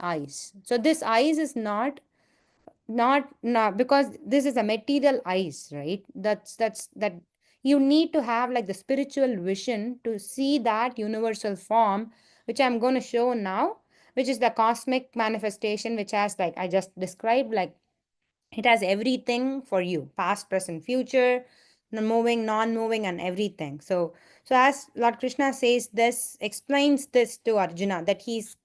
eyes. So this eyes is not because this is a material eyes, right? That you need to have like the spiritual vision to see that universal form, which I'm going to show now, which is the cosmic manifestation, which has, like I just described, like it has everything for you: past, present, future, moving, non-moving, and everything. So as Lord Krishna says, this explains this to Arjuna, that he's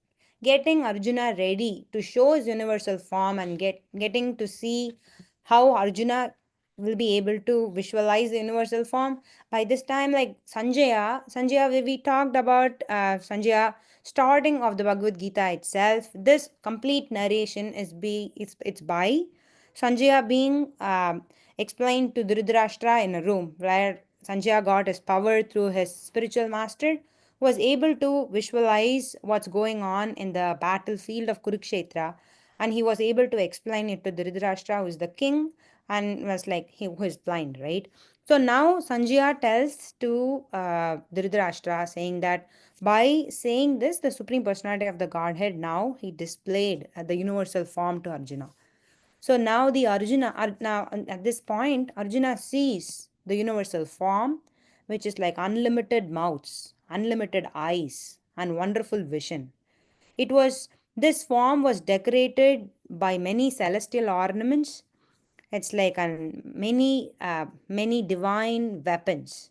getting Arjuna ready to show his universal form, and getting to see how Arjuna will be able to visualize the universal form. By this time, like Sanjaya, we talked about Sanjaya starting of the Bhagavad Gita itself. This complete narration it's by Sanjaya being explained to Dhritarashtra in a room where Sanjaya got his power through his spiritual master, was able to visualize what's going on in the battlefield of Kurukshetra, and he was able to explain it to Dhritarashtra, who is the king, and was like he who is blind, right? So now Sanjaya tells to Dhritarashtra, saying that by saying this, the Supreme Personality of the Godhead, now he displayed the universal form to Arjuna. So now now at this point, Arjuna sees the universal form, which is like unlimited mouths, unlimited eyes, and wonderful vision. It was This form was decorated by many celestial ornaments. It's like many divine weapons,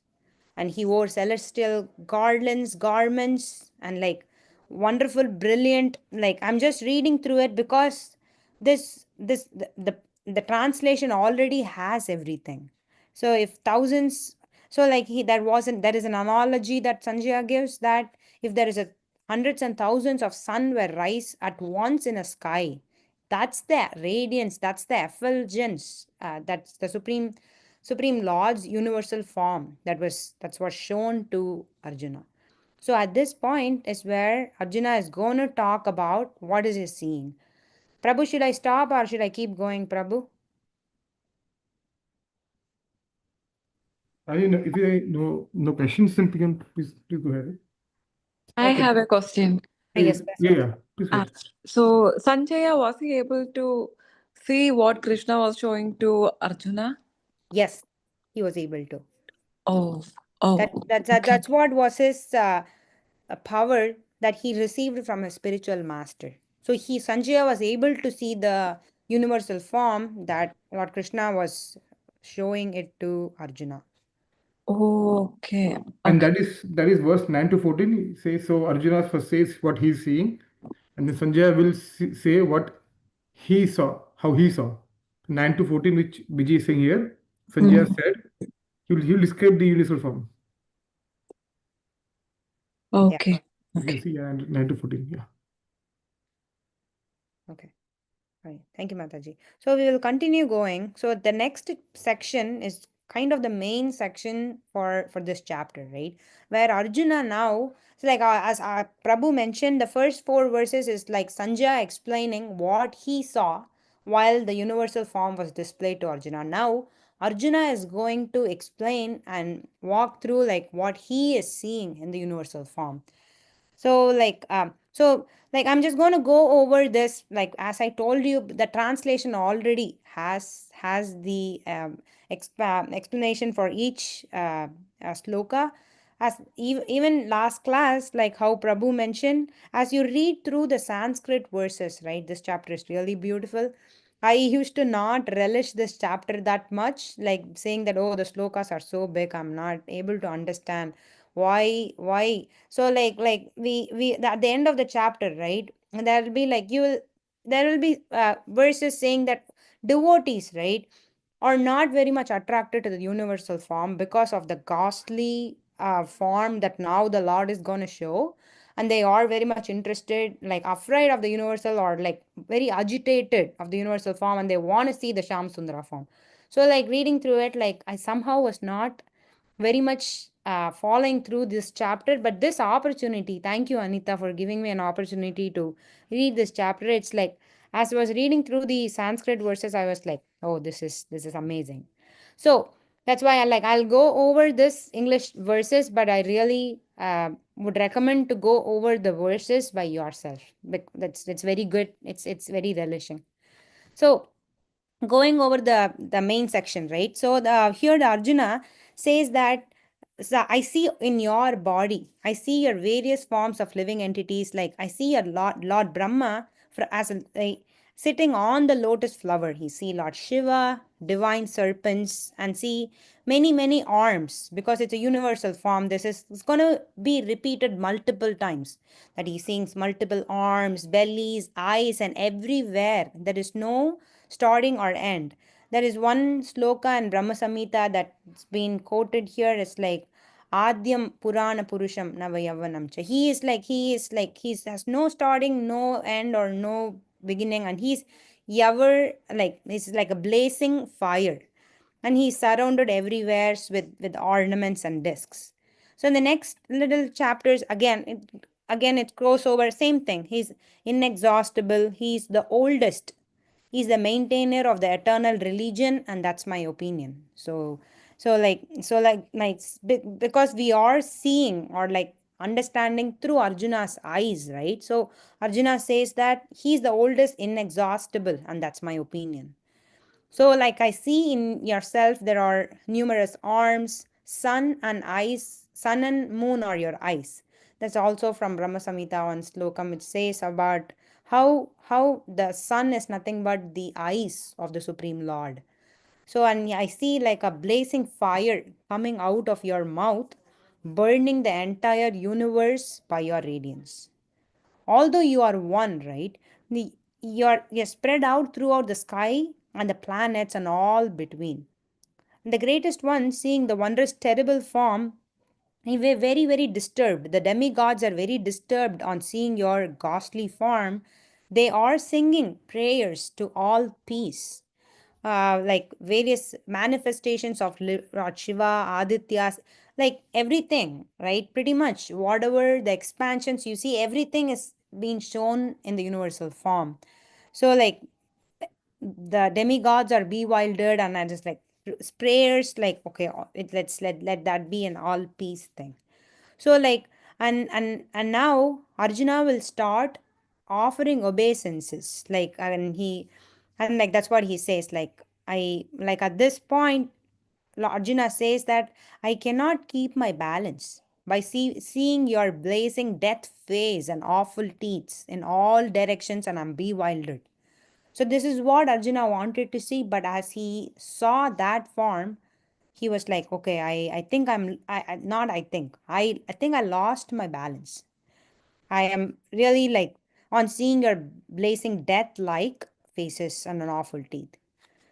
and he wore celestial garments, and like wonderful, brilliant. Like I'm just reading through it because this the translation already has everything. So if thousands, so like there is an analogy that Sanjaya gives, that if there is a hundreds and thousands of sun were rise at once in a sky, that's the radiance, that's the effulgence, that's the supreme lord's universal form that's was shown to Arjuna. So at this point is where Arjuna is going to talk about what is he seeing. Prabhu, should I stop or should I keep going, Prabhu? I mean, if you no questions, then please go ahead. I Okay. have a question. Yes, Yeah, please go Ah, ahead. so Sanjaya, was he able to see what Krishna was showing to Arjuna? yes, he was able to. Oh, that, oh, that, that okay. that's what was his power that he received from his spiritual master. So Sanjaya was able to see the universal form that Lord Krishna was showing it to Arjuna. Okay. And Okay. that is verse 9 to 14. He says, so Arjuna first says what he's seeing, and then Sanjaya will say what he saw, how he saw. 9 to 14, which Vijay is saying here, Sanjaya Mhm. said he'll describe the universal form. Yeah. Okay. You can Okay. see 9 to 14. Yeah. Okay. Right. Thank you, Mataji. So we will continue going. So the next section is kind of the main section for this chapter, right? Where Arjuna now, so like as Prabhu mentioned, the first four verses is like Sanjaya explaining what he saw while the universal form was displayed to Arjuna. Now Arjuna is going to explain and walk through like what he is seeing in the universal form. So I'm just going to go over this, like as I told you, the translation already has the explanation for each sloka. As even last class, like how Prabhu mentioned, as you read through the Sanskrit verses, right, this chapter is really beautiful. I used to not relish this chapter that much, like saying that, oh, the slokas are so big, I'm not able to understand why. So we at the end of the chapter, right, and there will be like there will be verses saying that devotees, right, are not very much attracted to the universal form because of the ghastly form that now the Lord is going to show, and they are very much interested, like afraid of the universal, or like very agitated of the universal form, and they want to see the Sham Sundara form. So like reading through it, like I somehow was not very much following through this chapter, but this opportunity, thank you Anita for giving me an opportunity to read this chapter. It's like as I was reading through the Sanskrit verses, I was like, oh, this is amazing. So that's why I'll go over this English verses, but I really would recommend to go over the verses by yourself. That's very good. It's very relishing. So going over the main section, right? So the here the Arjuna says that, so I see in your body, I see your various forms of living entities. Like I see your Lord Brahma for, as a sitting on the lotus flower. He see Lord Shiva, divine serpents, and see many arms, because it's a universal form. This is it's going to be repeated multiple times, that he sees multiple arms, bellies, eyes, and everywhere there is no starting or end. There is one sloka in Brahma Samhita that's been quoted here. It's like Adyam Purana Purusham Navayavanam cha. He has no starting, no end, or no beginning, and he's ever like he's like a blazing fire, and he's surrounded everywhere with ornaments and discs. So in the next little chapters, again it goes over same thing. He's inexhaustible. He's the oldest. He's the maintainer of the eternal religion, and that's my opinion. Because we are seeing or like understanding through Arjuna's eyes, right? So Arjuna says that he's the oldest, inexhaustible, and that's my opinion. So, like I see in yourself, there are numerous arms, sun and moon are your eyes. That's also from Brahma Samhita on Slokam. It says about how the sun is nothing but the eyes of the Supreme Lord. So, and I see like a blazing fire coming out of your mouth, burning the entire universe by your radiance. Although you are one, right? You're spread out throughout the sky and the planets and all between. The greatest one, seeing the wondrous terrible form, they were very disturbed. The demigods are very disturbed on seeing your ghastly form. They are singing prayers to all peace. Like various manifestations of Lord Shiva, Adityas, like everything, right? Pretty much whatever the expansions you see, everything is being shown in the universal form. So, like the demigods are bewildered, and I just like prayers, like okay, let that be an all peace thing. So like and now Arjuna will start offering obeisances, like and like that's what he says. Like I like at this point, Arjuna says that I cannot keep my balance by seeing your blazing death face and awful teeth in all directions, and I'm bewildered. So this is what Arjuna wanted to see, but as he saw that form, he was like, okay, I think I not I think I think I lost my balance. I am really like on seeing your blazing death like faces and an awful teeth.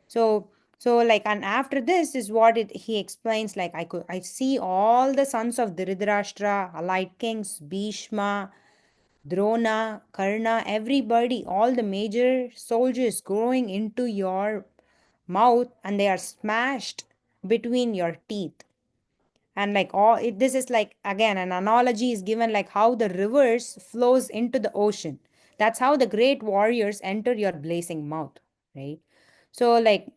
So like, and after this is what he explains, like I see all the sons of Dhritarashtra, allied kings, Bhishma, Drona, Karna, everybody, all the major soldiers growing into your mouth, and they are smashed between your teeth. And like this is like again an analogy is given, like how the rivers flows into the ocean. That's how the great warriors enter your blazing mouth, right? So like,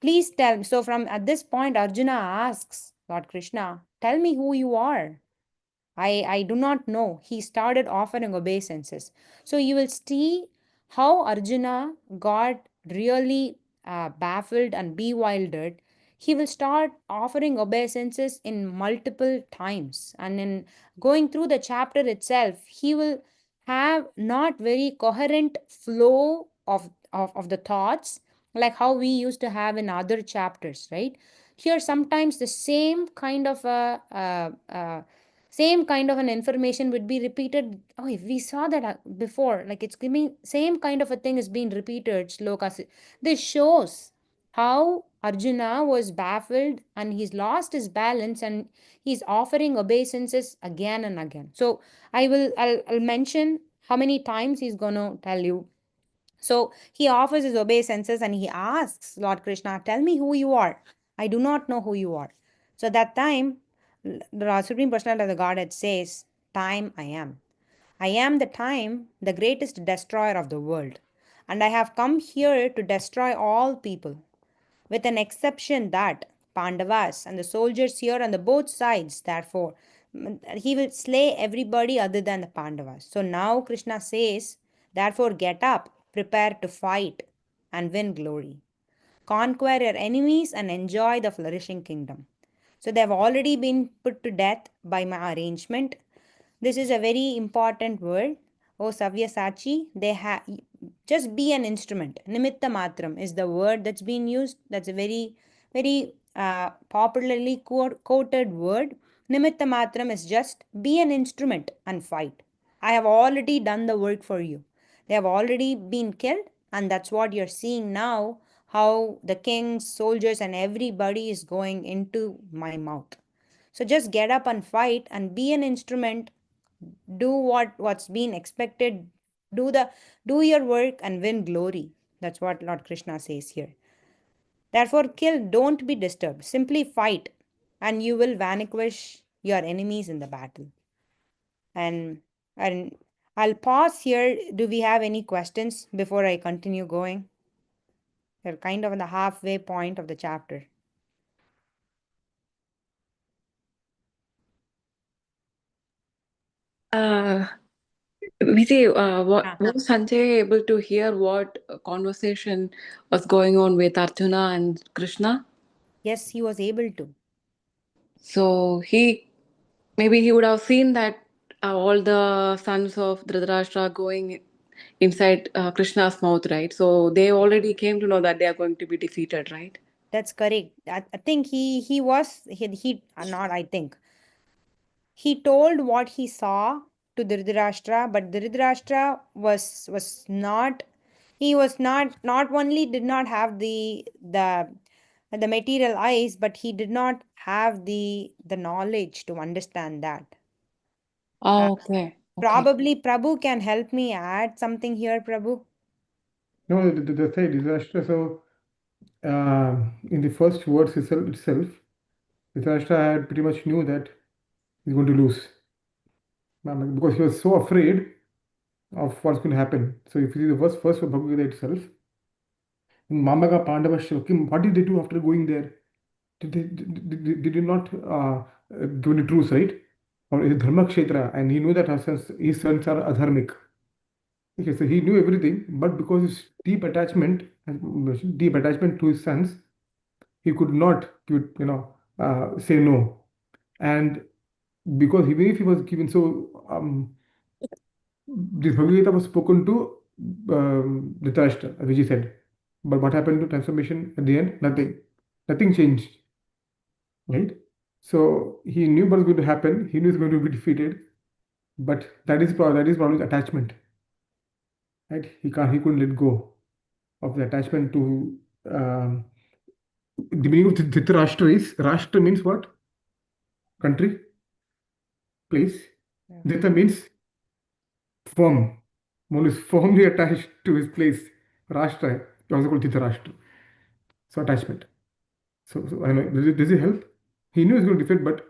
please tell. So from at this point, Arjuna asks Lord Krishna, tell me who you are. I do not know. He started offering obeisances. So you will see how Arjuna got really baffled and bewildered. He will start offering obeisances in multiple times. And in going through the chapter itself, he will have not very coherent flow of the thoughts, like how we used to have in other chapters, right? Here, sometimes the same kind of an information would be repeated. Oh, if we saw that before, like it's giving same kind of a thing is being repeated slokas. This shows how Arjuna was baffled and he's lost his balance, and he's offering obeisances again and again. So I'll mention how many times he's gonna tell you. So he offers his obeisances and he asks Lord Krishna, tell me who you are. I do not know who you are. So that time, the Supreme Personality of the Godhead says, time I am. I am the time, the greatest destroyer of the world. And I have come here to destroy all people, with an exception that Pandavas and the soldiers here on the both sides, therefore, He will slay everybody other than the Pandavas. So now Krishna says, therefore get up, prepare to fight and win glory. Conquer your enemies and enjoy the flourishing kingdom. So they have already been put to death by my arrangement. This is a very important word. Oh Savyasachi, they have just be an instrument. Nimitta matram is the word that's been used. That's a very popularly quoted word. Nimitta matram is just be an instrument and fight. I have already done the work for you. They have already been killed, and that's what you're seeing now. How the kings, soldiers, and everybody is going into my mouth. So just get up and fight and be an instrument. Do what's been expected. Do the do your work and win glory. That's what Lord Krishna says here. Therefore, kill, don't be disturbed. Simply fight, and you will vanquish your enemies in the battle. And and I'll pause here. Do we have any questions before I continue going? We're kind of in the halfway point of the chapter. Uh, Vijay, Ah, was Sanjay able to hear what conversation was going on with Arjuna and Krishna? yes, he was able to. So maybe he would have seen that all the sons of Dhritarashtra going inside Krishna's mouth, right? So they already came to know that they are going to be defeated, right? That's correct. I think he not I think he told what he saw to Dhritarashtra, but Dhritarashtra was not he was not only did not have the material eyes, but he did not have the knowledge to understand that. Uh, Oh, okay. Okay. Probably Prabhu can help me add something here, Prabhu. No, the say disaster. So, in the first words itself, Dhritarashtra had pretty much knew that he's going to lose. Because he was so afraid of what's going to happen. So if you see the first of Bhagavad Gita itself, in Mamaka Pandava Shokim, what did they do after going there? Did not give the truth, right? Or is it Dharma Kshetra, and he knew that his sons are adharmic. Okay, so he knew everything, but because his deep attachment to his sons, he could not, say no. And because even if he was given so, this Bhagavad Gita was spoken to Dhritarashtra, as Vijay said. But what happened to transformation at the end? Nothing. Nothing changed, right? So he knew what was going to happen. He knew he was going to be defeated. But that is probably attachment, right? He couldn't let go of the attachment to the meaning of Dhritarashtra is Rashtra means what? Country, place. Yeah. Dhita means firm. One is firmly attached to his place. Rashtra, also called Dhritarashtra. So attachment. So I know, does it help? He knew he was going to defeat, but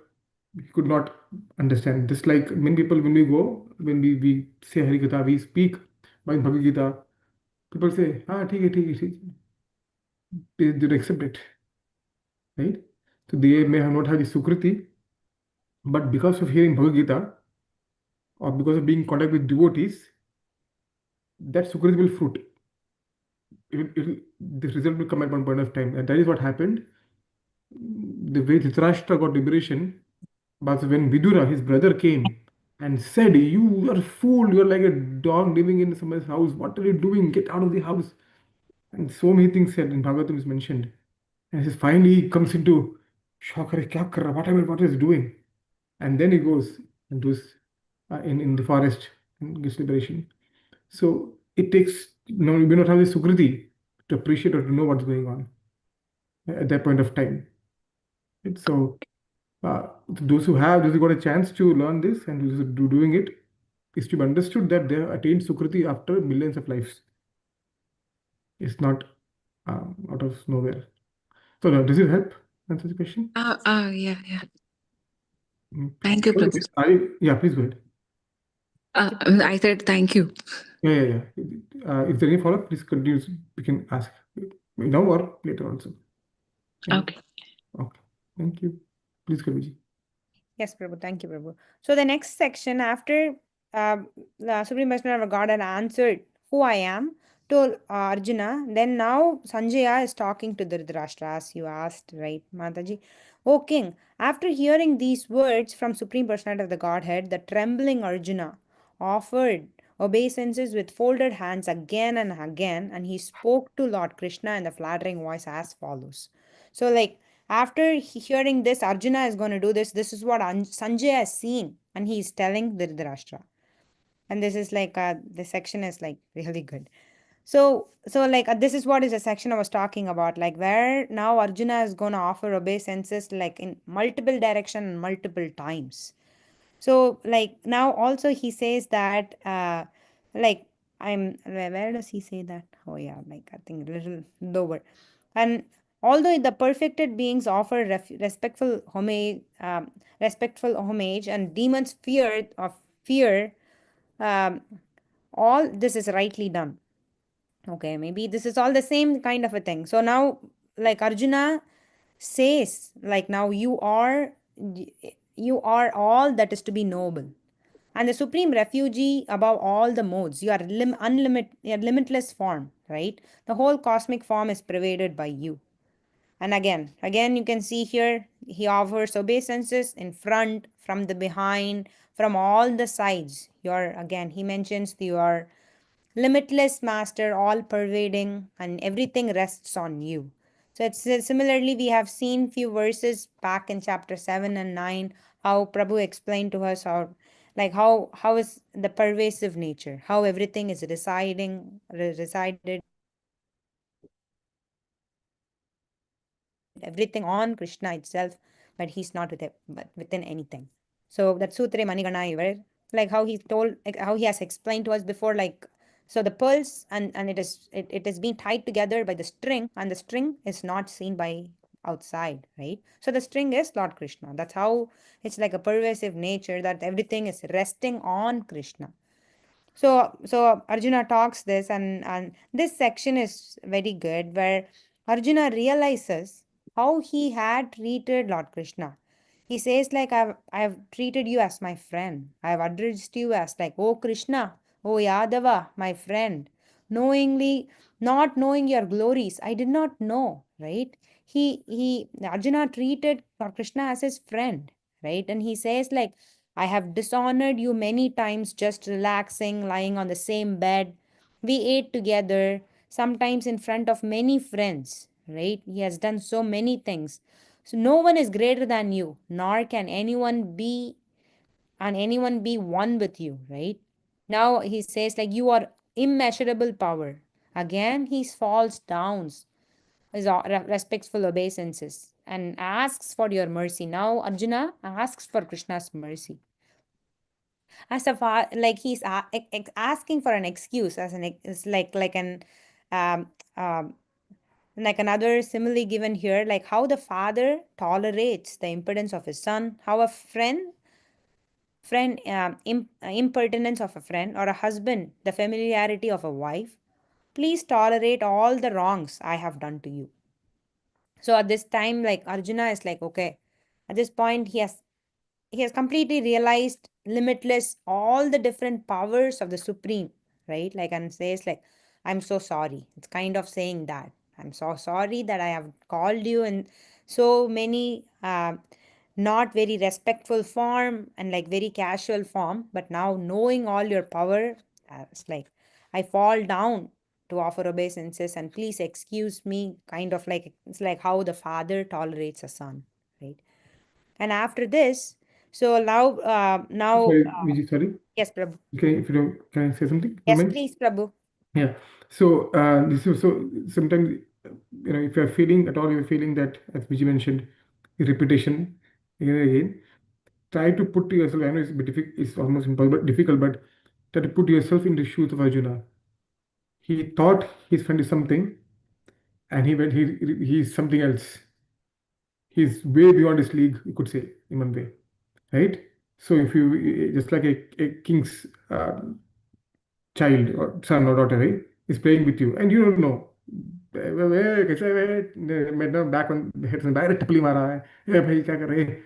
he could not understand. Just like many people, when we say Harikatha, we speak by Bhagavad Gita, people say, ठीक है. They don't accept it, right? So they may have not had the Sukriti, but because of hearing Bhagavad Gita or because of being in contact with devotees, that Sukriti will fruit. The result will come at one point of time. And that is what happened. The way Dhritarashtra got liberation was when Vidura, his brother, came and said, "You are a fool. You are like a dog living in someone's house. What are you doing? Get out of the house." And so many things said in Bhagavatam is mentioned. And he says, finally he comes into shock, "Arey, kya kar raha? What is he doing?" And then he goes into in the forest and gets liberation. So it takes, we do not have the Sukriti to appreciate or to know what's going on at that point of time. Right? So those who got a chance to learn this and who's doing it, is to be understood that they have attained Sukriti after millions of lives. It's not out of nowhere. So does it help answer the question? Yeah, yeah. Mm. Thank you, Prabhu. Yeah, please go ahead. I said thank you. Yeah. If there any follow-up, please continue. We can ask now or later also. Yeah. Okay. Okay. Thank you. Please, Kabiji. Yes, Prabhu. Thank you, Prabhu. So the next section, after the Supreme Personality of God had answered who I am to Arjuna, then now Sanjaya is talking to Dhritarashtra, as you asked, right, Mataji? O king, after hearing these words from Supreme Personality of the Godhead, the trembling Arjuna offered obeisances with folded hands again and again, and he spoke to Lord Krishna in the flattering voice as follows. So, like, after hearing this, Arjuna is going to do this. This is what Sanjay has seen, and he is telling Dhritarashtra. And this is like the section is like really good. So like this is what is the section I was talking about, like where now Arjuna is going to offer obeisances like in multiple direction and multiple times. So like now also he says that like where does he say that? Oh yeah, like I think a little lower. And although the perfected beings offer respectful homage, and demons fear, um, all this is rightly done. Okay, maybe this is all the same kind of a thing. So now, like Arjuna says, like now you are all that is to be noble, and the supreme refugee above all the modes. You are limitless form, right? The whole cosmic form is pervaded by you. And again, you can see here he offers obeisances in front, from the behind, from all the sides. Your again, he mentions your limitless master, all pervading, and everything rests on you. So it's similarly we have seen few verses back in chapter 7 and 9 how Prabhu explained to us how is the pervasive nature, how everything is resided everything on Krishna itself, but he's not but within anything. So that Sutre Manigana Ivar, like how he told, like, how he has explained to us before, like, so the pearls and it is being tied together by the string, and the string is not seen by outside, right? So the string is Lord Krishna. That's how it's like a pervasive nature, that everything is resting on Krishna. So Arjuna talks this, and this section is very good, where Arjuna realizes how he had treated Lord Krishna. He says like I've treated you as my friend. I've addressed you as like, oh Krishna, oh Yadava, my friend. Knowingly, not knowing your glories, I did not know, right? He Arjuna treated Lord Krishna as his friend, right? And he says like, I have dishonored you many times just relaxing, lying on the same bed. We ate together, sometimes in front of many friends, right? He has done so many things. So no one is greater than you, nor can anyone be one with you, right? Now he says like you are immeasurable power. Again, he falls down, his respectful obeisances, and asks for your mercy. Now Arjuna asks for Krishna's mercy. As a like he's asking for an excuse, as an it's like an um, um, like another simile given here, like how the father tolerates the impudence of his son, how a impertinence of a friend, or a husband the familiarity of a wife. Please tolerate all the wrongs I have done to you. So at this time, like Arjuna is like, okay, at this point he has completely realized limitless all the different powers of the supreme, right? Like, and says like, I'm so sorry. It's kind of saying that I'm so sorry that I have called you in so many not very respectful form and like very casual form, but now knowing all your power, it's like I fall down to offer obeisances, and please excuse me, kind of like it's like how the father tolerates a son, right? And after this, so now, Sorry, Vijay, sorry. yes, Prabhu. Okay, if you don't, can I say something? Don't Yes, mind? please, Prabhu. Yeah. So this is so sometimes if you're feeling at all, you're feeling that, as Vijay mentioned, repetition again and again. Try to put yourself. I know it's a bit difficult. It's almost impossible, difficult, but try to put yourself in the shoes of Arjuna. He thought his friend is something, and he went. He's something else. He's way beyond his league. You could say in one way, right? So if you just like a king's child or son or daughter, right, is playing with you, and you don't know. कैसा है मैं ना back on head से direct टपली मारा है, ए भाई क्या कर रहे हैं?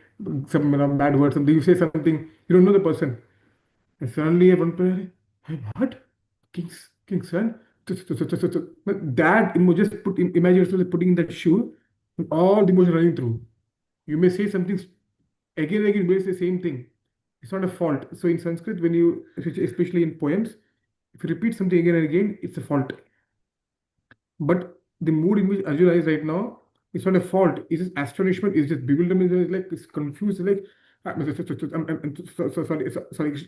some bad words, and you say something, you don't know the person, and suddenly one player, hey, what? King's son? But that just imagine yourself putting in that shoe with all the emotion running through. You may say something again and again, you may say the same thing. It's not a fault. So in Sanskrit, when you, especially in poems, if you repeat something again and again, it's a fault. But the mood in which Arjuna is right now, it's not a fault. It's just astonishment. It's just bewilderment. It's like it's confused. Like sorry.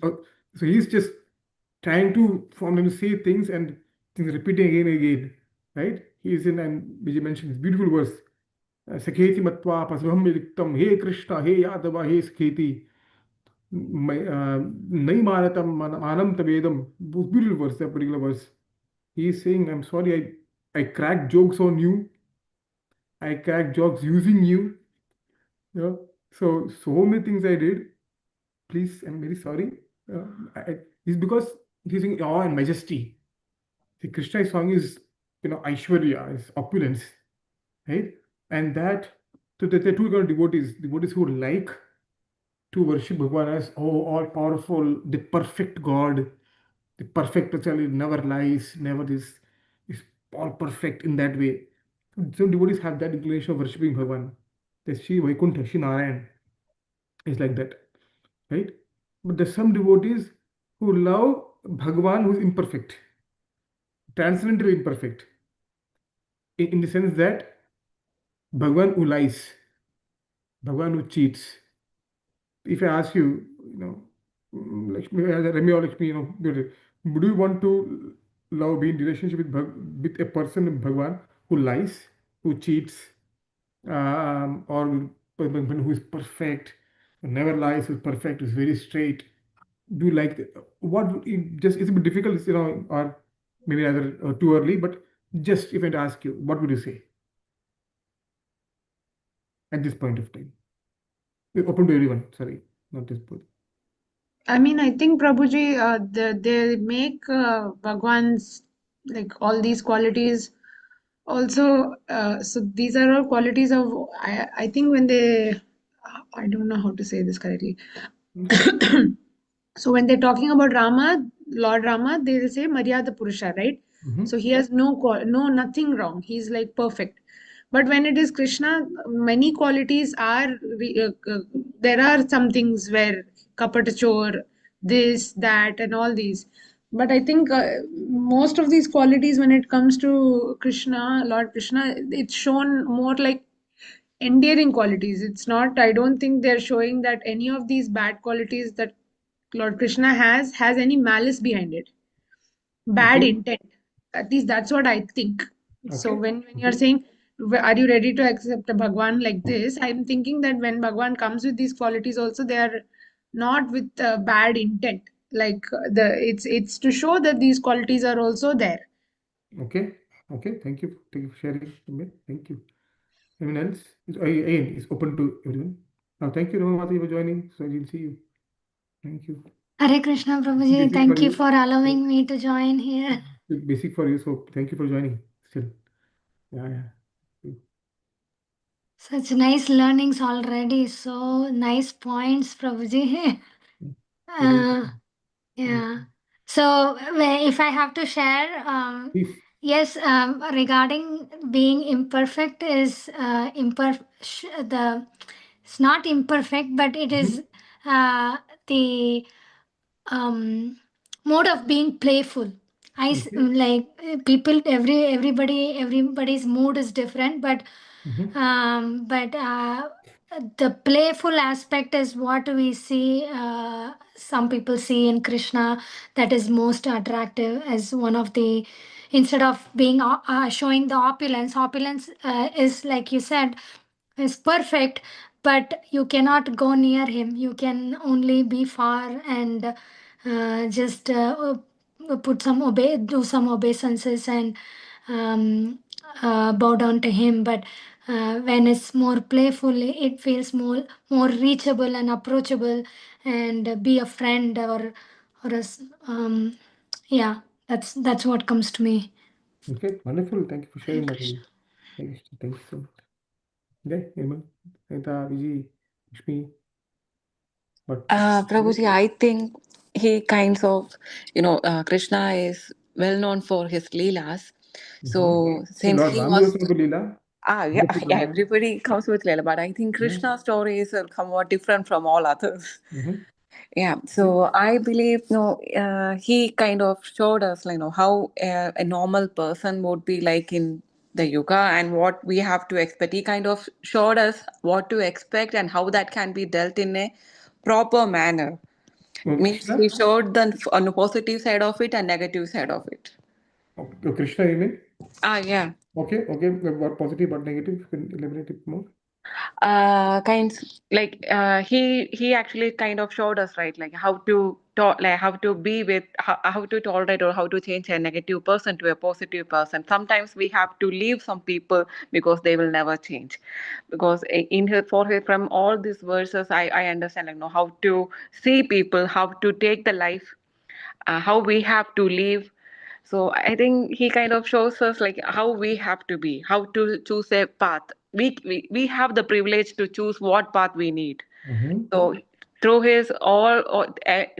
So he's just trying to form them to say things and things repeating again and again. Right? He is in, and Vijay mentioned this beautiful verse. Sakheti matva pasvaham viliktam. Hey Krishna, hey Yadava, hey Sakheti. Nai manatam manam tavedam. Beautiful verse, that particular verse. He is saying, I'm sorry, I cracked jokes on you. I cracked jokes using you. You know, so many things I did. Please, I'm very sorry. Uh, it's because he's in awe and majesty. The Krishna song is, Aishwarya, is opulence, right? And that, so the two kind of devotees who like to worship Bhagwan as, oh, all powerful, the perfect God, the perfect personality, never lies, never is all perfect in that way. Some devotees have that inclination of worshipping Bhagwan. The Shri Vaikuntha, Shri Narayan is like that, right? But there's some devotees who love Bhagwan who is imperfect, transcendently imperfect, in the sense that Bhagwan who lies, Bhagwan who cheats. If I ask you, Lakshmi, Rami or Lakshmi, would you want to love, be in relationship with a person, Bhagwan, who lies, who cheats, or who is perfect, who never lies, who's perfect, who's very straight? Do you like just it's a bit difficult, or maybe rather too early, but just if I had to ask you, what would you say at this point of time? We're open to everyone, sorry, not this point. I mean, I think Prabhuji, they make Bhagwan's like all these qualities also. So these are all qualities of. I think when they, I don't know how to say this correctly. So when they're talking about Rama, Lord Rama, they will say Maryada Purusha, right? Mhm. So he has no nothing wrong. He's like perfect. But when it is Krishna, many qualities are there are some things where kapatachor, this, that, and all these. But I think most of these qualities, when it comes to Krishna, Lord Krishna, it's shown more like endearing qualities. It's not, I don't think they're showing that any of these bad qualities that Lord Krishna has any malice behind it, bad Okay, intent. At least that's what I think. So okay, when you're okay, saying, are you ready to accept a Bhagwan like this? I'm thinking that when Bhagwan comes with these qualities, also they are not with bad intent. Like it's to show that these qualities are also there. okay, okay. Thank you for sharing. Thank you. Anyone else? Again, it's open to everyone. Now, thank you, Ramamati, for joining. So I didn't see you. Thank you. Hare Krishna Prabhuji, Basic for thank you you. for allowing me to join here. Basic for you. So thank you for joining. Still, yeah. Such nice learnings already. So nice points, Prabhuji. Very uh, yeah. So if I have to share, please. yes, regarding being imperfect is the it's not imperfect, but it Mhm. is the um, mode of being playful. Okay. Like people, everybody's mood is different, but Mhm. but the playful aspect is what we see. Some people see in Krishna that is most attractive as one of the. Instead of being showing the opulence is like you said is perfect, but you cannot go near him. You can only be far and just put some do some obeisances and bow down to him. But when it's more playful, it feels more reachable and approachable, and be a friend or yeah, that's what comes to me. Okay. Wonderful. Thank you for Hare sharing, Krishna. Mataji. Thank you so much. Okay, Nirmal, Anita, Vijay, Lakshmi. But Prabhuji, I think he kinds of, Krishna is well known for his leelas. So see, since Lord he Ram is was, also a Leela. yeah, Bhakti yeah, Pramod. everybody comes with leela, but I think Yeah. Krishna's story is somewhat different from all others. Mhm. Yeah, See, so I believe, he kind of showed us, how a normal person would be like in the yoga and what we have to expect. He kind of showed us what to expect and how that can be dealt in a proper manner. Means Krishna. he showed the on the positive side of it and negative side of it. Krishna, you mean? Yeah. Okay, okay. What positive, what negative? Can you elaborate it more? Kinds like he actually kind of showed us, right, like how to talk, like how to be with, how to tolerate or how to change a negative person to a positive person. Sometimes we have to leave some people because they will never change. Because in her for her, from all these verses, I understand, like, how to see people, how to take the life, how we have to live. So I think he kind of shows us like how we have to be, how to choose a path. We have the privilege to choose what path we need. Mm-hmm. So through his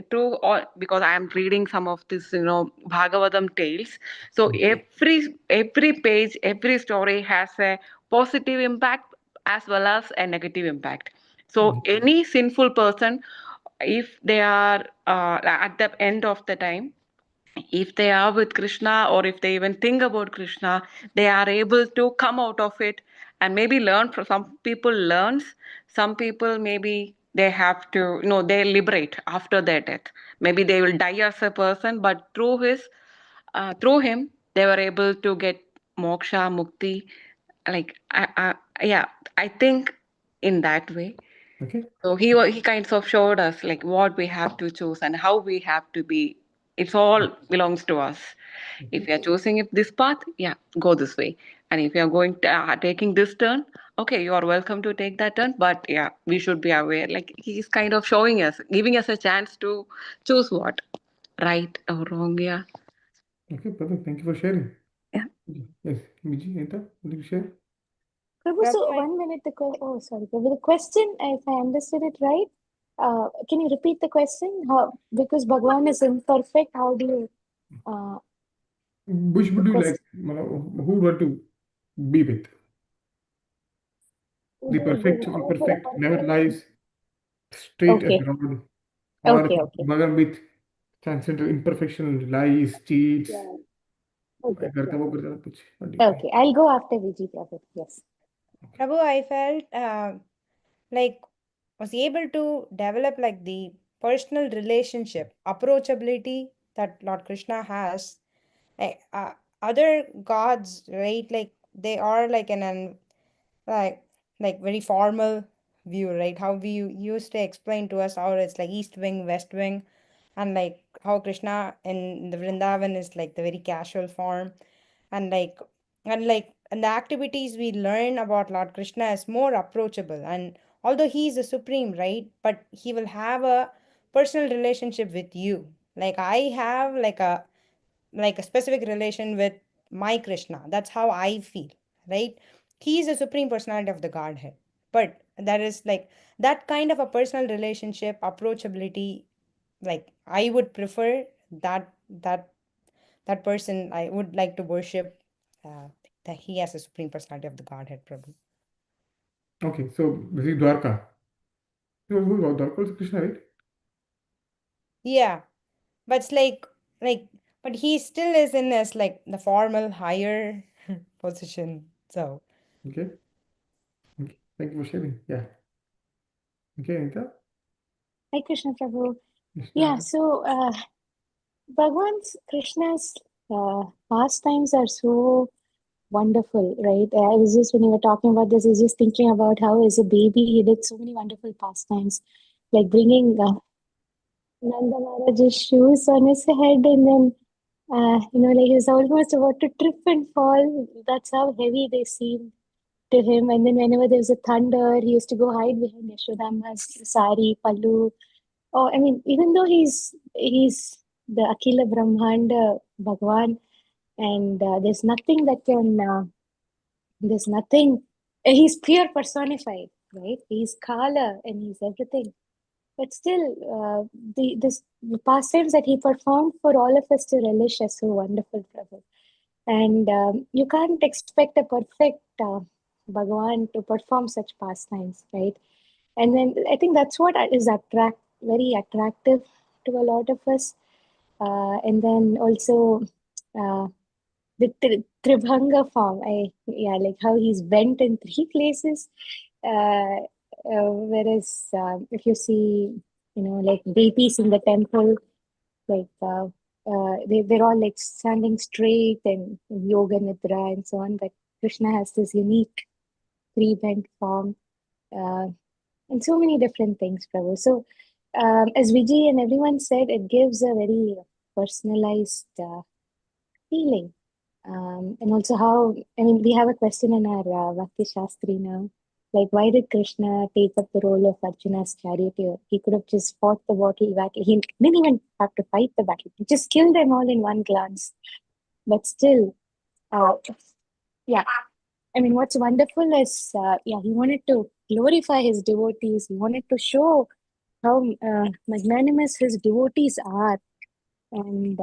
through all, because I am reading some of this, Bhagavatam tales. So every page, every story has a positive impact as well as a negative impact. So any sinful person, if they are at the end of the time, if they are with Krishna or if they even think about Krishna, they are able to come out of it and maybe learn. From some people learns, some people maybe they have to, they liberate after their death. Maybe they will die as a person, but through him, they were able to get moksha, mukti. Like, yeah, I think in that way. Okay. So he kinds of showed us like what we have to choose and how we have to be. It's all belongs to us. If you are choosing it this path, yeah, go this way. And if you are going to, taking this turn, okay, you are welcome to take that turn. But yeah, we should be aware. Like he's kind of showing us, giving us a chance to choose what, right or wrong. Yeah, Okay, brother. Thank you for sharing. yeah. Yes, Miji, Anita, would you share? Prabhu, Prabhu, so 1 minute, oh, sorry, Prabhu. The question, if I understood it right, can you repeat the question? How, because Bhagwan is imperfect, how do you, Which the would you like? question? Who want to be with? The perfect, imperfect, never lies, straight as Okay, a rod, or okay, okay. Bhagwan with transcendental imperfection, lies, cheats. Yeah, okay, yeah. करता वो करता कुछ. What do you think? Okay, I'll go after Vijay Prabhu. Yes. Prabhu, I felt like was able to develop like the personal relationship, approachability that Lord Krishna has. Like other gods, right? Like they are like an like very formal view, right? How we used to explain to us how it's like east wing, west wing, and like how Krishna in the Vrindavan is like the very casual form, and and the activities we learn about Lord Krishna is more approachable. And although he is the supreme, right, but he will have a personal relationship with you. Like I have like a specific relation with my Krishna. That's how I feel, right? He is the supreme personality of the Godhead. But that is like that kind of a personal relationship, approachability, like I would prefer that that person I would like to worship that he has a supreme personality of the Godhead, Prabhu. Okay, so basically Dwarka. Dwarka is Krishna, right? Yeah, but it's like but he still is in this like the formal higher position. So Okay. Okay. Thank you for sharing. Yeah. Okay, Anita. Hi, Krishna Prabhu. Yeah, Krishna. so Bhagwan's Krishna's pastimes are so wonderful, right? I was just, when you were talking about this, I was just thinking about how, as a baby, he did so many wonderful pastimes, like bringing Nanda Maharaj's shoes on his head, and then, like he was almost about to trip and fall. That's how heavy they seemed to him. And then, whenever there was a thunder, he used to go hide behind Yashodamma's sari, pallu. Oh, I mean, even though he's the Akila Brahmanda Bhagwan, and there's nothing. He's pure personified, right? He's Kala and he's everything. but still, the pastimes that he performed for all of us to relish are so wonderful, Prabhu. And you can't expect a perfect Bhagavan to perform such pastimes, right? And then I think that's what is very attractive to a lot of us. And then also uh, the Tribhanga form, like how he's bent in three places. Whereas if you see, like deities in the temple, like they're all like standing straight and in yoga nidra and so on. But Krishna has this unique three bent form, uh, and so many different things, Prabhu. So as Vijay and everyone said, it gives a very personalized feeling. And also how, I mean, we have a question in our Bhakti Shastri now. Like, why did Krishna take up the role of Arjuna's charioteer? He could have just fought the battle. He didn't even have to fight the battle. He just killed them all in one glance. But still, uh, yeah. I mean, what's wonderful is, he wanted to glorify his devotees. He wanted to show how magnanimous his devotees are. And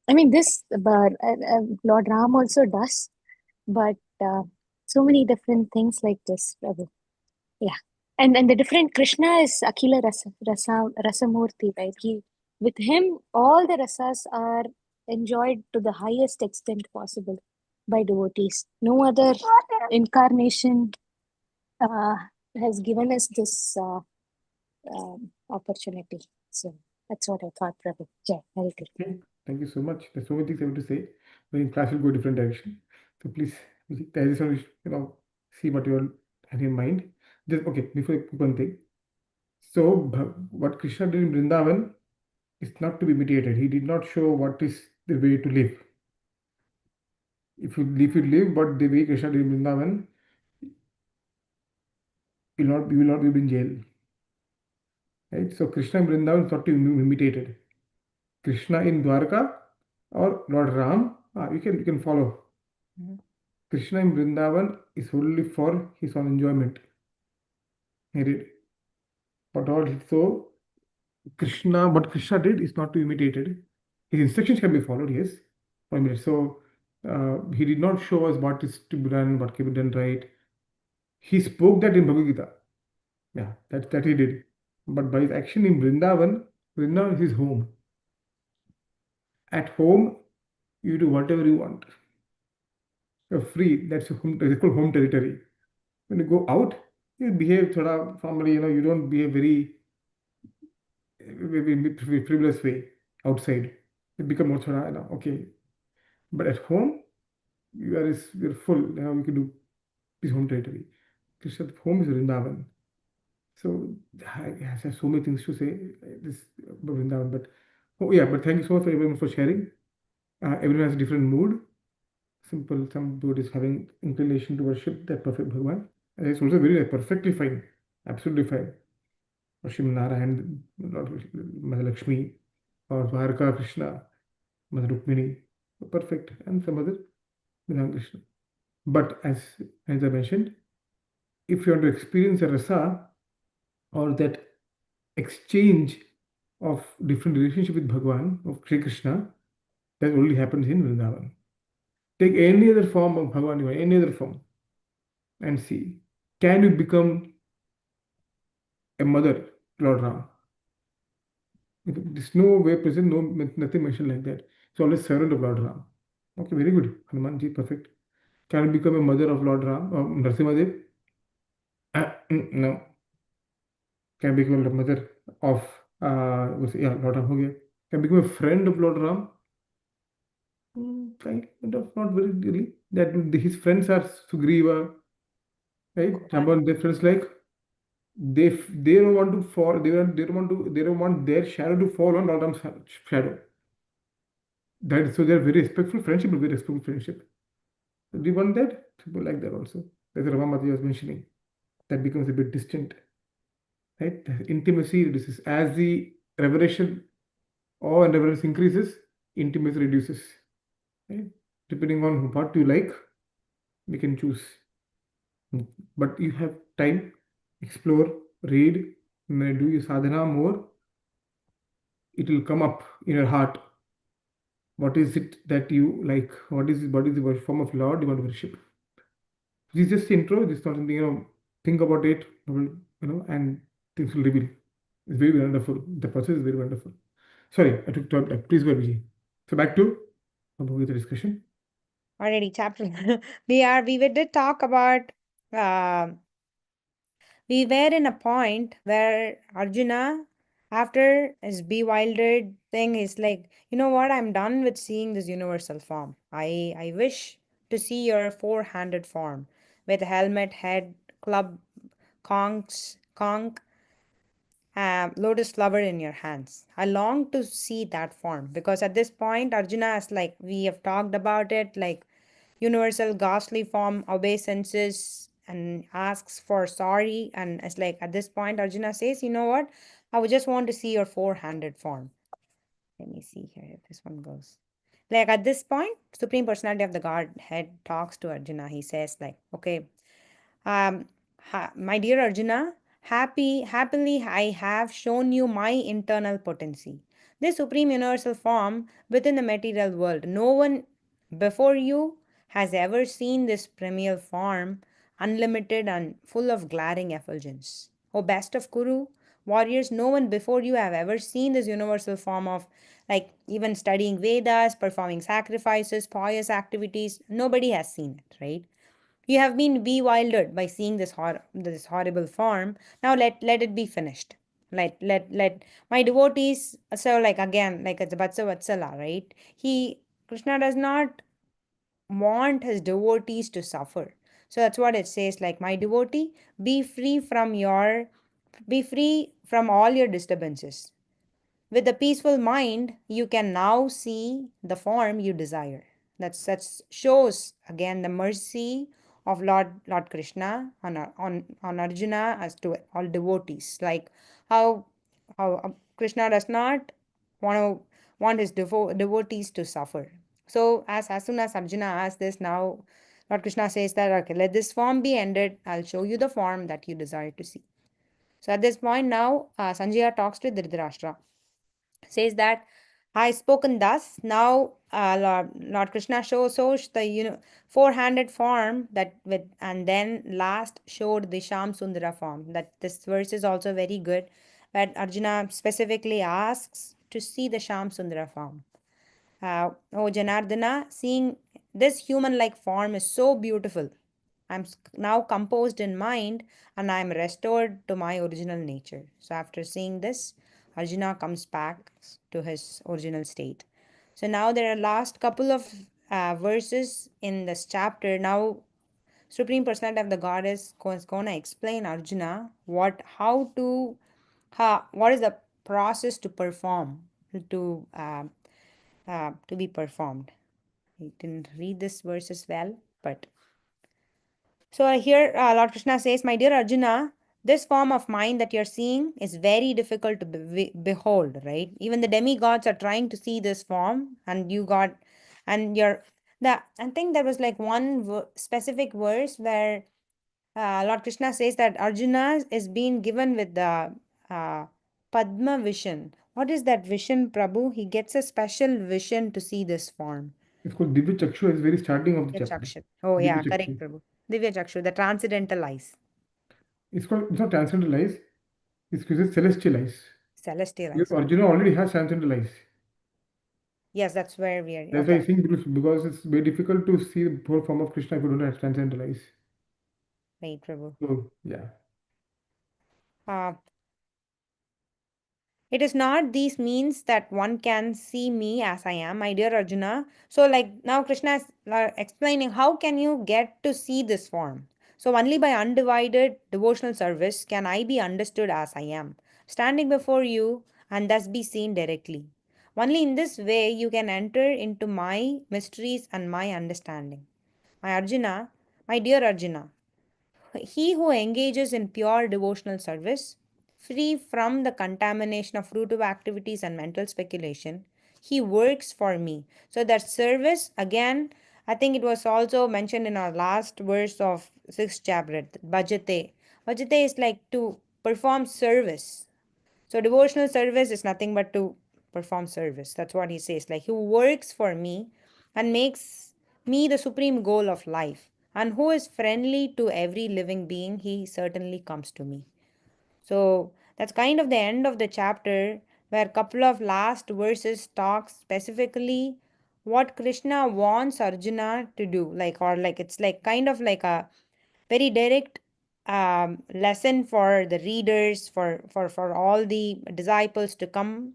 I mean, this, but Lord Ram also does, but so many different things like this, Prabhu. Yeah. And the different Krishna is Akhila Rasamurti, right? With him, all the rasas are enjoyed to the highest extent possible by devotees. No other incarnation uh, has given us this opportunity. So that's what I thought, Prabhu. Jai, Hare Krishna. Okay, thank you so much. There's so many things I want to say, but in class will go different direction. So please, I just want to see what you all have in mind. Just okay, before I put one thing. So what Krishna did in Vrindavan is not to be imitated. He did not show what is the way to live. If you live but the way Krishna did in Vrindavan, you will not be in jail. Right? So Krishna in Vrindavan is not to be imitated. Krishna in Dwarka or Lord Ram, you can follow. Krishna in Vrindavan is only for his own enjoyment. But also Krishna, what Krishna did is not to be imitated. His instructions can be followed, yes. So he did not show us what is to be done, what can be done right. He spoke that in Bhagavad Gita. Yeah, that he did. But by his action in Vrindavan is his home. At home, you do whatever you want. You're free. That's called home territory. When you go out, you behave thoda formally, you don't behave very frivolous way outside. You become more thoda, okay. But at home, you're full. You can do this home territory. Krishna's home is Vrindavan. So I have so many things to say this about Vrindavan. But but thank you so much for everyone for sharing. Everyone has a different mood. Simple, some mood is having inclination to worship that perfect Bhagavan. And it's also very perfectly fine, absolutely fine. Worship Narayan, Mother Lakshmi, or Dwarka Krishna, Mother Rukmini, perfect, and some other Vedanta Krishna. But as I mentioned, if you want to experience a rasa or that exchange of different relationship with Bhagavan, of Sri Krishna, that only happens in Vrindavan. Take any other form of Bhagavan, any other form, and see, can you become a mother, Lord Ram? There's no way present, nothing mentioned like that. It's always servant of Lord Ram. Okay, very good. Hanumanji, perfect. Can you become a mother of Lord Ram or Nrsimhadev? No. Can become a mother of Lord Ram ho gaya. Can become a friend of Lord Ram? Kind of, not very really. That his friends are Sugriva, right? Ramban, their friends like they don't want to fall. They don't want their shadow to fall on Lord Ram's shadow. So they're very respectful friendship, very respectful friendship. Do you want that? People like that also. As Ramamati was mentioning, that becomes a bit distant, right? Intimacy reduces as the revelation, awe and reverence increases. Intimacy reduces, right? Depending on what you like, we can choose. But you have time, explore, read, When you do your sadhana more, it will come up in your heart. What is it that you like? What is the form of Lord you want to worship? This is just intro. This is not something, think about it, and things will reveal. It's very wonderful. The process is very wonderful. Sorry, I took time. Please go, Vijay. So back to the discussion. Already chapter. We did talk about. Uh, we were in a point where Arjuna, after his bewildered thing, is like, you know what? I'm done with seeing this universal form. I wish to see your four-handed form with helmet, head, club, conch, lotus flower in your hands. I long to see that form because at this point, Arjuna is like, we have talked about it, like universal ghastly form obeisances and asks for sorry. And it's like, at this point, Arjuna says, you know what? I would just want to see your four-handed form. Let me see here if this one goes. Like at this point, Supreme Personality of the Godhead talks to Arjuna. He says, like, okay, um, my dear Arjuna, happily I have shown you my internal potency. This supreme universal form within the material world. No one before you has ever seen this primeval form, unlimited and full of glaring effulgence. O best of Kuru, warriors, no one before you have ever seen this universal form of, like, even studying Vedas, performing sacrifices, pious activities. Nobody has seen it, right? You have been bewildered by seeing this horrible form. Now let it be finished. Let my devotees. So like again, like it's Vatsa Vatsala, right? Krishna does not want his devotees to suffer. So that's what it says. Like, my devotee, be free from your, be free from all your disturbances. With a peaceful mind, you can now see the form you desire. That shows again the mercy of Lord Krishna on Arjuna as to all devotees. Like how Krishna does not want to want his devotees to suffer. So as soon as Arjuna asks this, now Lord Krishna says that, okay, let this form be ended. I'll show you the form that you desire to see. So at this point now, Sanjaya talks to Dhritarashtra, says that I spoken thus. Now Lord Krishna shows the four-handed form that with, and then last showed the Sham Sundara form. That this verse is also very good, but Arjuna specifically asks to see the Sham Sundara form. Oh Janardana, seeing this human-like form is so beautiful. I'm now composed in mind and I'm restored to my original nature. So after seeing this, Arjuna comes back to his original state. So now there are last couple of verses in this chapter. Now Supreme Personality of the Goddess is going to explain Arjuna what is the process to perform to to be performed. I didn't read this verse as well, but so here Lord Krishna says, my dear Arjuna, this form of mind that you're seeing is very difficult to behold, right? Even the demigods are trying to see this form, and and you're the. I think there was like one specific verse where Lord Krishna says that Arjuna is being given with the uh, Padma vision. What is that vision, Prabhu? He gets a special vision to see this form. It's called Divya Chakshu. It's very starting of the Divya chapter. Chakshu. Oh, Divya yeah, correct, Chakshu. Prabhu. Divya Chakshu, the transcendental eyes, It's not transcendental eyes. It's because celestial eyes. celestial Because eyes. Okay. Arjuna already has transcendental eyes. Yes, that's where we are. That's why I Okay, think because it's very difficult to see the whole form of Krishna if you don't have transcendental eyes. right, Prabhu. So yeah. Uh, It is not these means that one can see me as I am, my dear Arjuna. So, like now, Krishna is explaining how can you get to see this form. So, only by undivided devotional service can I be understood as I am, standing before you and thus be seen directly. Only in this way you can enter into my mysteries and my understanding. My Arjuna, my dear Arjuna, he who engages in pure devotional service, free from the contamination of fruitive activities and mental speculation, he works for me. So that service, again, I think it was also mentioned in our last verse of sixth chapter, bhajate. Bhajate is like to perform service. So devotional service is nothing but to perform service. That's what he says. Like, who works for me and makes me the supreme goal of life, and who is friendly to every living being, he certainly comes to me. So that's kind of the end of the chapter, where a couple of last verses talk specifically what Krishna wants Arjuna to do. Like, or like, it's like kind of like a very direct lesson for the readers, for all the disciples to come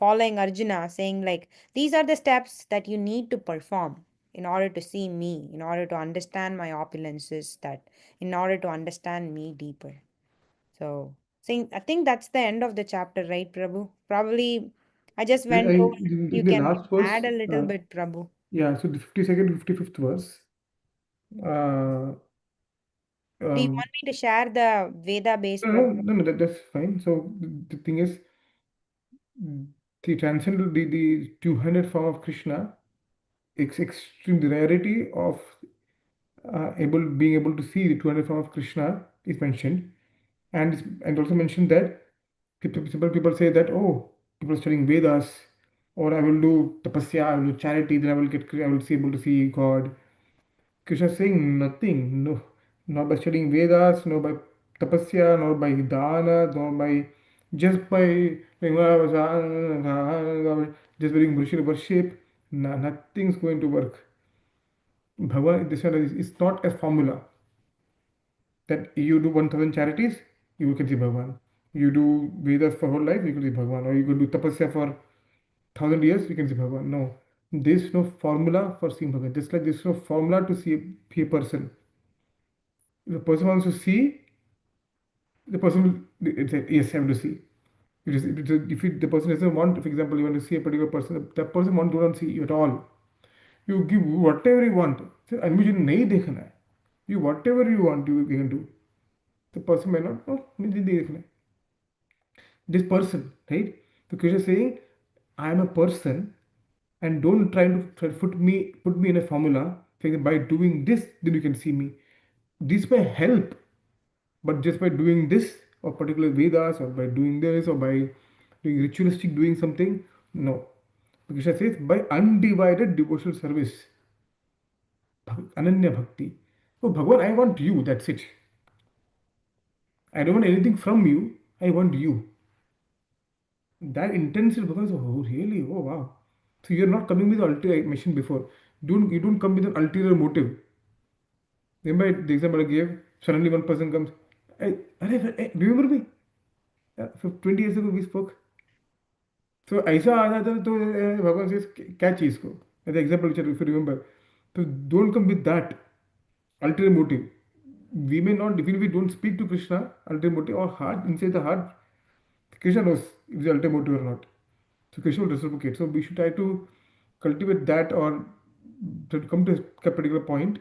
following Arjuna, saying like, these are the steps that you need to perform in order to see me, in order to understand my opulences, that in order to understand me deeper. So, saying, I think that's the end of the chapter, right, Prabhu? Probably I just went over. You In the can last verse, add a little bit, Prabhu. yeah, so the 52nd, 55th verse, uh, Do you um, want me to share the Veda based version? that's fine. So the thing is, the transcendental, the 200 form of Krishna, extreme the rarity of being able to see the 200 form of Krishna is mentioned, and also mentioned that people say that, oh, people are studying Vedas, or I will do tapasya, I will do charity, then I will be able to see God. Krishna is saying nothing, no, not by studying Vedas, nor by tapasya, nor by dana, nor by just by just doing worship, nothing's going to work. Bhagavan, this is not a formula that you do 1000 charities, you can see Bhagavan. You do Vedas for whole life, you can see Bhagavan. Or you can do tapasya for 1000 years, you can see Bhagavan. No, there's no formula for seeing Bhagavan. Just like there's no formula to see a person. If a person wants to see, the person will say, yes, I have to see. The person doesn't want, for example, you want to see a particular person, that person don't want to see you at all. You give whatever you want. And मुझे नहीं देखना है. You whatever you want, you can do. The person may not, no, मुझे नहीं देखना है. This person, right? So Krishna is saying, I am a person, and don't try to put me in a formula. Saying by doing this, then you can see me. This may help, but just by doing this, or particular Vedas, or by doing this, or by doing ritualistic doing something, no. Krishna says by undivided devotional service, Ananya Bhakti. Oh Bhagavan, I want you. That's it. I don't want anything from you. I want you. That intensity becomes, oh really, oh wow. So you're not coming with the ulterior, I mentioned before, you don't come with an ulterior motive. Remember the example I gave, suddenly one person comes, hey, remember me, 20 years ago we spoke. So ऐसा आ जाता है तो भगवान से क्या चीज़ को, the example which if you remember, so don't come with that ulterior motive. We may not, even if we don't speak to Krishna, ulterior motive, or heart, inside the heart, Krishna knows if the ulterior motive or not. So Krishna will reciprocate. So we should try to cultivate that, or to come to a particular point.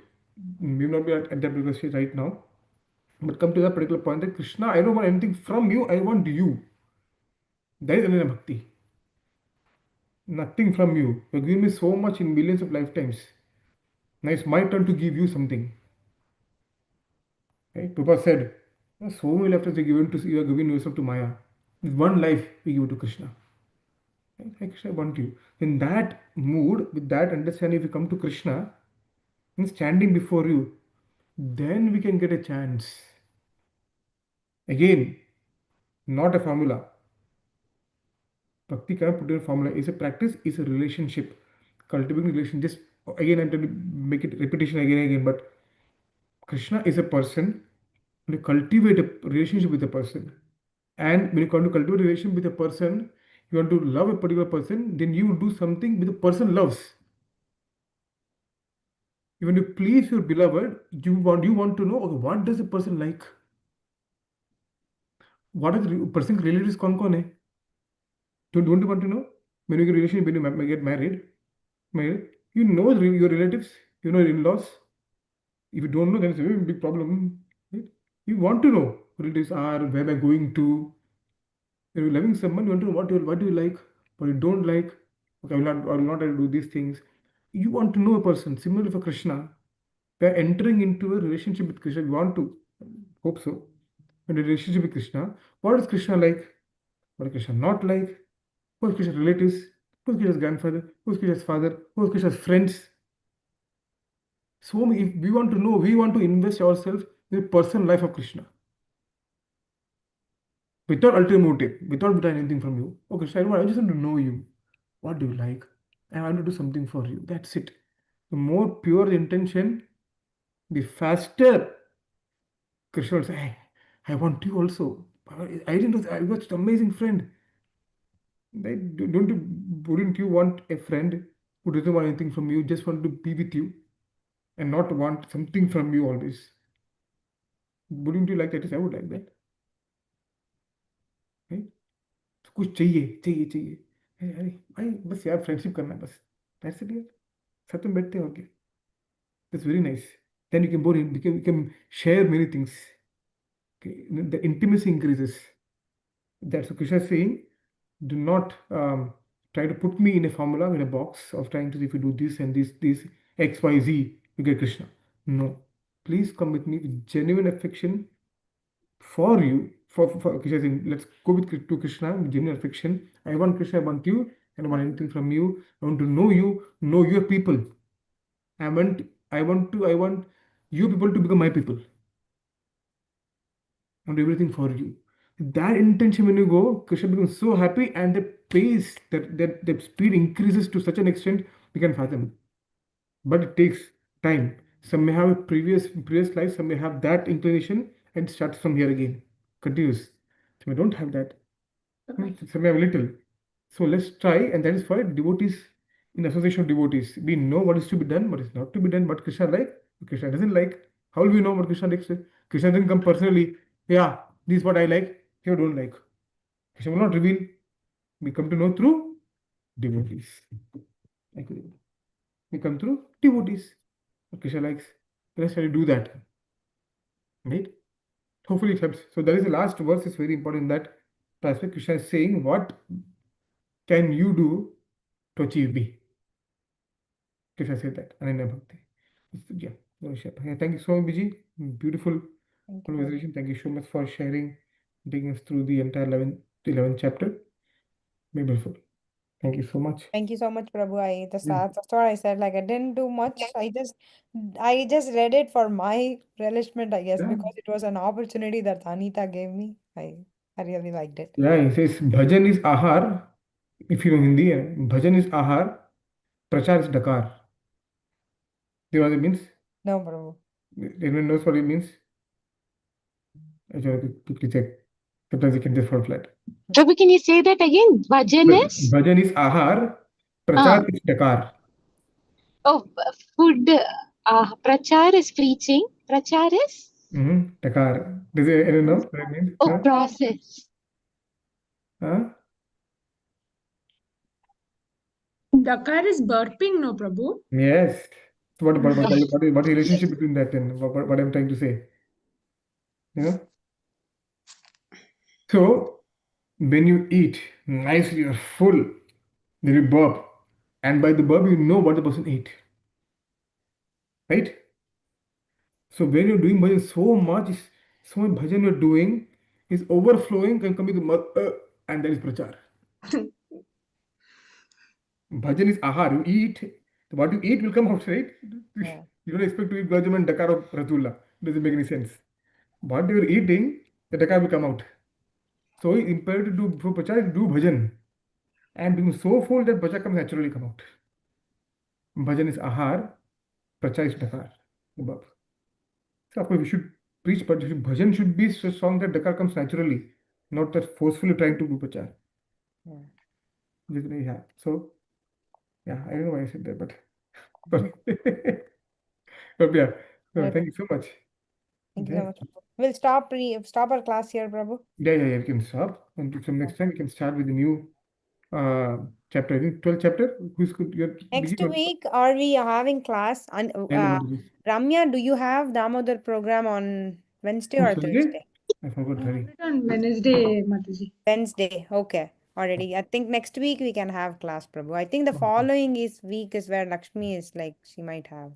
We may not be at that particular stage right now, but come to that particular point that Krishna, I don't want anything from you, I want you. That is Ananya Bhakti. Nothing from you. You have given me so much in millions of lifetimes. Now it's my turn to give you something. Right? Prabhupada said, so many lifetimes you are giving yourself to Maya. With one life we give it to Krishna. Right? Hey, Krishna, I want you. In that mood, with that understanding, if you come to Krishna, and standing before you, then we can get a chance. Again, not a formula. Bhakti cannot put in a formula. It's a practice, it's a relationship. Cultivating relation. Just again, I'm trying to make it repetition again and again, but Krishna is a person. When you cultivate a relationship with a person, and when you want to cultivate a relationship with a person, you want to love a particular person, then you do something with the person loves. When you please your beloved, you want to know, okay, what does the person like? What is the person's relatives? कौन है? Don't you want to know? When you get relation, when you get married, you know your relatives, you know your in-laws. If you don't know, then it's a very big problem. Right? You want to know who relatives are, where am I going to. When you're loving someone, you want to know what do you like, what you don't like. Okay, I will not do these things. You want to know a person. Similarly for Krishna, we are entering into a relationship with Krishna. We want to hope so. in a relationship with Krishna, what is Krishna like? What is Krishna not like? Who is Krishna's relatives? Who is Krishna's grandfather? Who is Krishna's father? Who is Krishna's friends? So if we want to know, we want to invest ourselves in the personal life of Krishna. Without ulterior motive, without buying anything from you. Oh Krishna, I just want to know you. What do you like? I want to do something for you. That's it. The more pure the intention, the faster Krishna will say, hey, I want you also. I didn't know, I got an amazing friend. Wouldn't you want a friend who doesn't want anything from you, just want to be with you and not want something from you always? Wouldn't you like that? Yes, I would like that. Right? कुछ चाहिए चाहिए चाहिए अरे अरे भाई बस यार friendship करना है बस ऐसे भी साथ में बैठते हो क्या that's very nice. Then you can both you can share many things. Okay? The intimacy increases. That's what Krishna is saying. Do not try to put me in a formula, in a box of trying to see if you do this and this X, Y, Z, you get Krishna. No. Please come with me with genuine affection for you. For Krishna saying, let's go with to Krishna with genuine affection. I want Krishna, I want you, I don't want anything from you. I want to know your people. I want you people to become my people. I want everything for you. That intention, when you go, Krishna becomes so happy, and the pace, that speed increases to such an extent we can fathom. But it takes time. Some may have a previous life, some may have that inclination and starts from here again. Continues. Some may don't have that. Some may have little. So let's try, and that is why devotees, in association of devotees, we know what is to be done, what is not to be done, what Krishna like, what Krishna doesn't like. How will we know what Krishna likes? Krishna doesn't come personally. Yeah, this is what I like. You don't like. Krishna will not reveal. We come to know through devotees. Like we come through devotees. What Krishna likes. Let's try to do that. Right? Hopefully it helps. So that is the last verse. Is very important in that aspect. Krishna is saying, what can you do to achieve me? Krishna said that. Ananya Bhakti. Yeah. Thank you so much, Vijay. Beautiful Thank you, Prabhu. conversation. Thank you so much for sharing, taking us through the entire 11th chapter. Beautiful. Thank you so much. Thank you so much, Prabhu. Yeah. That's what I said. Like I didn't do much. I just read it for my relishment, I guess, Yeah. because it was an opportunity that Anita gave me. I really liked it. Yeah, he says bhajan is ahar. If you know Hindi, bhajan is ahar, prachar is dakar. Do you know what it means? No, Prabhu. Anyone knows what it means? I should quickly check. Sometimes you can just fall flat. Prabhu, can you say that again? Bhajan is? Bhajan is ahar, Ah, prachar is dakar. oh, food. Prachar is preaching. Prachar is? Dakar. Does anyone know what it means? Oh, Huh? process. Huh? Dakar is burping, no, Prabhu? Yes. So what relationship between that and what I'm trying to say? You know? So when you eat nicely, you're full, then you burp. And by the burp, you know what the person ate. Right? So when you're doing bhajan so much bhajan you're doing is overflowing can come with and that is prachar. Bhajan is ahar. You eat, what you eat will come out, right? Yeah. You don't expect to eat gulab jamun and dakar of rasgulla. Doesn't make any sense. What you're eating, the dakar will come out. So it's imperative to do for prachar, do bhajan. And being so full that bhajan comes naturally come out. Bhajan is ahar, prachar is dakar. Above. So of course we should preach, but bhajan should be so strong that dakar comes naturally, not that forcefully trying to do prachar. Yeah. Yeah. So yeah, I don't know why I said that, but but yeah. So Right. thank you so much. Thank you so Okay. much, Prabhu. We'll stop our class here, Prabhu. Yeah. We can stop. And from next time we can start with the new chapter. I think 12th chapter. Who's good? You're busy Next or week, are we having class? And Ramya, do you have Damodar program on Wednesday oh, or Sunday? Thursday? I forgot. I Sorry. have it on Wednesday, Mataji. Wednesday. Okay. Already. I think next week we can have class, Prabhu. I think the Okay. following week is where Lakshmi is like she might have.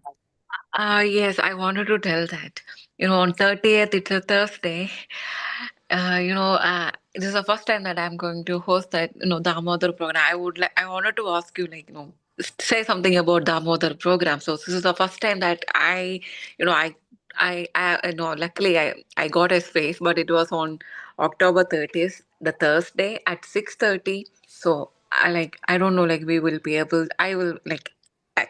Yes, I wanted to tell that. On 30th, it's a Thursday. This is the first time that I'm going to host that, Damodar program. I wanted to ask you, say something about Damodar program. So this is the first time that you know, luckily I got his face, but it was on October 30th, the Thursday at 6:30. So I don't know, we will be able, I will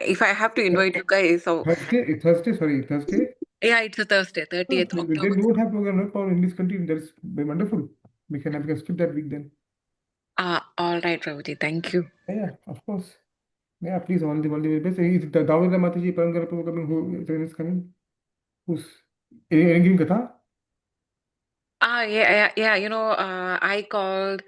if I have to invite you guys, so Thursday, sorry, Thursday. yeah, it's a Thursday, Oh, 30th we October. don't have program, no problem in this country. That's wonderful. We can skip that week then. All right, Prabhuji, thank you. Yeah, of course. Yeah, please, all the very best. Is the Damodar Mataji Parangara program who is coming? Who's any giving Katha? Yeah. I called.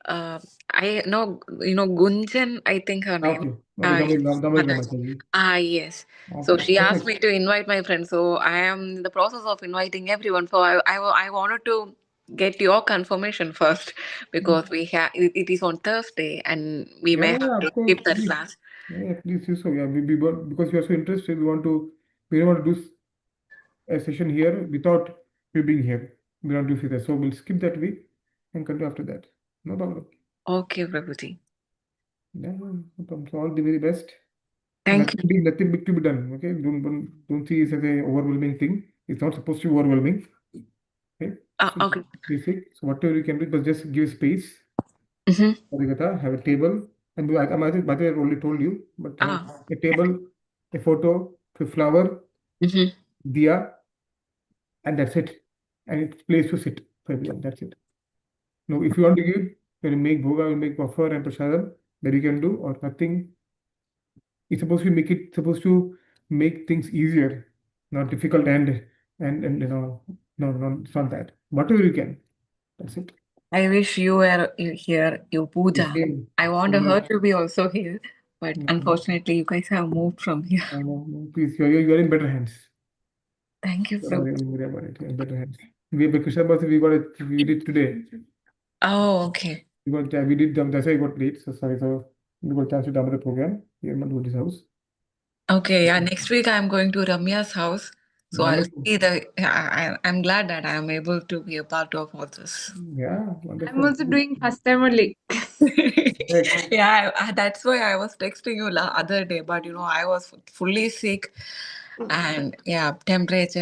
Uh, I know. Gunjan. I think her name. Okay, okay, Damodar Mataji. Mataji. Yes. So Okay, she asked perfect. me to invite my friends. So I am in the process of inviting everyone. So I wanted to get your confirmation first because it is on Thursday and we may Yeah, have of to course, skip that please. class. Yeah, please do so. Yeah, because you are so interested, we don't want to do a session here without you being here. We don't do that. So we'll skip that week and continue after that. No problem. Okay, Prabhuji. Yeah, no problem. So all the very best. Thank you. Nothing big to be done. Okay, don't see it as a overwhelming thing. It's not supposed to be overwhelming. Okay, so it's Okay. basic. So whatever you can do, but just give space. Mm-hmm. Arigata, have a table, and by the way, I already told you, but have Ah. a table, a photo, a flower, Mm-hmm. diya, and that's it. And it's place to sit for everyone. That's it. Now, if you want to give, you make bhoga, you make buffer and prasadam, that you can do, or nothing. It's supposed to make things easier, not difficult and no, it's not that. Whatever you can. That's it. I wish you were here, you The Pooja. same. I want Same her here. to be also here, but No, no, unfortunately, you guys have moved from here. no, please, you're in better hands. Thank you Don't so worry, much. don't worry about it. You're in better hands. We Krishna Bhakti, we got it. We did today. Oh, okay. We did them. That's why I got late. So sorry. So we got chance to done the program here in Madhu's house. Okay, yeah. Next week, I'm going to Ramya's house. So I'll Wonderful. see I'm glad that I'm able to be a part of all this. Yeah, I'm wonderful. also doing first time only. Right. Yeah, that's why I was texting you other day, but I was fully sick and yeah, temperature.